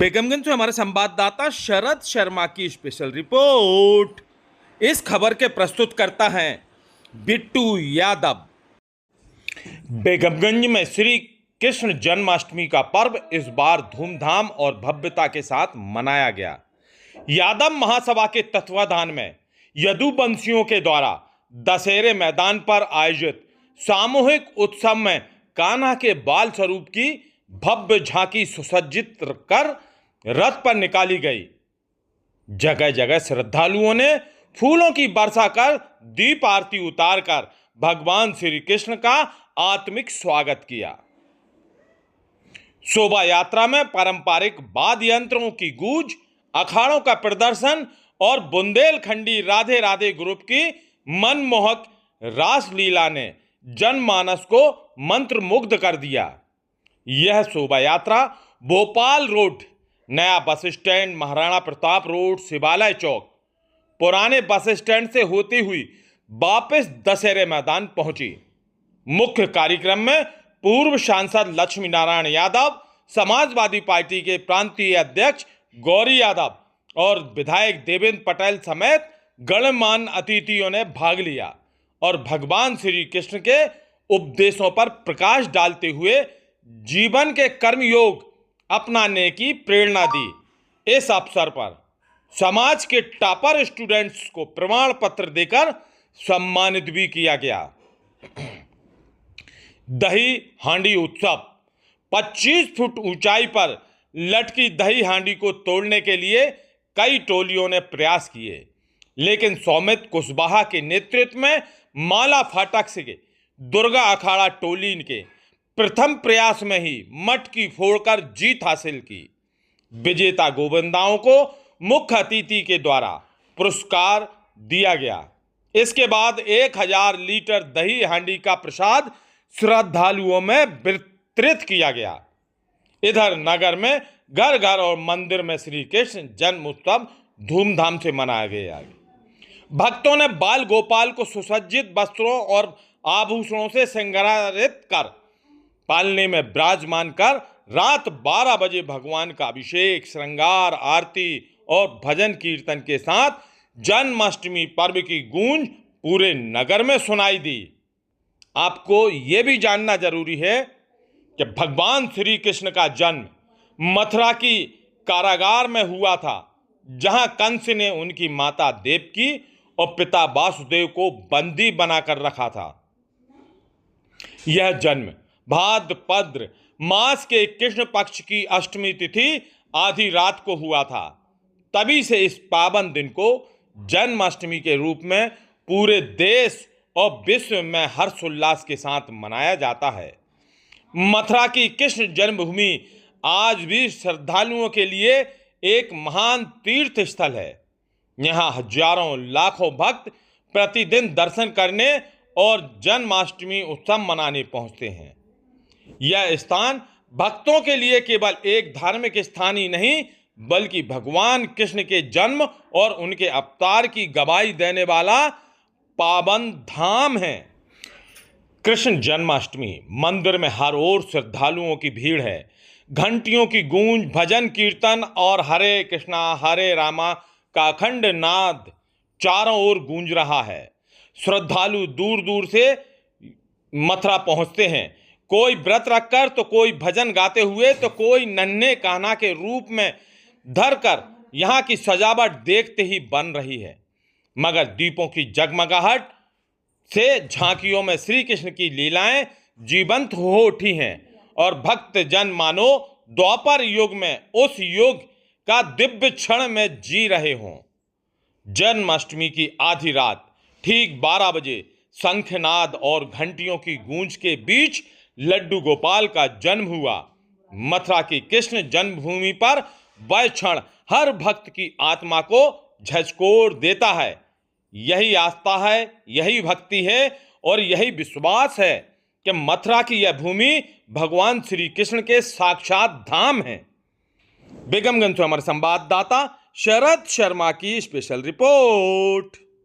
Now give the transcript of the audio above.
बेगमगंज से हमारे संवाददाता शरद शर्मा की स्पेशल रिपोर्ट। इस खबर के प्रस्तुत करता है बिट्टू यादव। बेगमगंज में श्री कृष्ण जन्माष्टमी का पर्व इस बार धूमधाम और भव्यता के साथ मनाया गया। यादव महासभा के तत्वाधान में यदुवंशियों के द्वारा दशहरे मैदान पर आयोजित सामूहिक उत्सव में कान्हा के बाल स्वरूप की भव्य झांकी सुसज्जित कर रथ पर निकाली गई। जगह जगह श्रद्धालुओं ने फूलों की वर्षा कर दीप आरती उतारकर भगवान श्री कृष्ण का आत्मिक स्वागत किया। शोभा यात्रा में पारंपरिक वाद्य यंत्रों की गूंज, अखाड़ों का प्रदर्शन और बुंदेलखंडी राधे राधे ग्रुप की मनमोहक रासलीला ने जनमानस को मंत्रमुग्ध कर दिया। यह शोभा यात्रा भोपाल रोड, नया bus stand, Maharana Pratap road, शिवालय चौक, पुराने बस स्टैंड से होती हुई वापस दशहरे मैदान पहुंची। मुख्य कार्यक्रम में पूर्व सांसद लक्ष्मी नारायण यादव, समाजवादी पार्टी के प्रांतीय अध्यक्ष गौरी यादव और विधायक देवेंद्र पटेल समेत गणमान्य अतिथियों ने भाग लिया और भगवान श्री कृष्ण के उपदेशों पर प्रकाश डालते हुए जीवन के कर्मयोग अपनाने की प्रेरणा दी। इस अवसर पर समाज के टॉपर स्टूडेंट्स को प्रमाण पत्र देकर सम्मानित भी किया गया। दही हांडी उत्सव। 25 फुट ऊंचाई पर लटकी दही हांडी को तोड़ने के लिए कई टोलियों ने प्रयास किए, लेकिन सौमित कुशवाहा के नेतृत्व में माला फाटक से दुर्गा अखाड़ा टोली के प्रथम प्रयास में ही मटकी फोड़कर जीत हासिल की। विजेता गोविंदाओं को मुख्य अतिथि के द्वारा पुरस्कार दिया गया। इसके बाद 1000 लीटर दही हांडी का प्रसाद श्रद्धालुओं में वितरित किया गया। इधर नगर में घर घर और मंदिर में श्री कृष्ण जन्म उत्सव धूमधाम से मनाया गया। भक्तों ने बाल गोपाल को सुसज्जित वस्त्रों और आभूषणों से श्रृंगारित कर पालने में विराजमान कर रात 12 बजे भगवान का अभिषेक, श्रृंगार, आरती और भजन कीर्तन के साथ जन्माष्टमी पर्व की गूंज पूरे नगर में सुनाई दी। आपको यह भी जानना जरूरी है कि भगवान श्री कृष्ण का जन्म मथुरा की कारागार में हुआ था, जहां कंस ने उनकी माता देवकी और पिता वासुदेव को बंदी बनाकर रखा था। यह जन्म भाद्रपद मास के कृष्ण पक्ष की अष्टमी तिथि आधी रात को हुआ था। तभी से इस पावन दिन को जन्माष्टमी के रूप में पूरे देश और विश्व में हर्षोल्लास के साथ मनाया जाता है। मथुरा की कृष्ण जन्मभूमि आज भी श्रद्धालुओं के लिए एक महान तीर्थ स्थल है। यहाँ हजारों लाखों भक्त प्रतिदिन दर्शन करने और जन्माष्टमी उत्सव मनाने पहुंचते हैं। यह स्थान भक्तों के लिए केवल एक धार्मिक स्थान ही नहीं, बल्कि भगवान कृष्ण के जन्म और उनके अवतार की गवाही देने वाला पावन धाम है। कृष्ण जन्माष्टमी मंदिर में हर ओर श्रद्धालुओं की भीड़ है। घंटियों की गूंज, भजन कीर्तन और हरे कृष्णा हरे रामा का अखंड नाद चारों ओर गूंज रहा है। श्रद्धालु दूर दूर से मथुरा पहुंचते हैं, कोई व्रत रखकर तो कोई भजन गाते हुए तो कोई नन्हे कान्हा के रूप में धरकर यहाँ की सजावट देखते ही बन रही है। मगर दीपों की जगमगाहट से झांकियों में श्री कृष्ण की लीलाएं जीवंत हो उठी हैं और भक्त जन मानो द्वापर युग में उस युग का दिव्य क्षण में जी रहे हों। जन्माष्टमी की आधी रात ठीक 12 बजे शंखनाद और घंटियों की गूंज के बीच लड्डू गोपाल का जन्म हुआ। मथुरा की कृष्ण जन्मभूमि पर वह क्षण हर भक्त की आत्मा को झकझोर देता है। यही आस्था है, यही भक्ति है और यही विश्वास है कि मथुरा की यह भूमि भगवान श्री कृष्ण के साक्षात धाम है। बेगमगंज से हमारे संवाददाता शरद शर्मा की स्पेशल रिपोर्ट।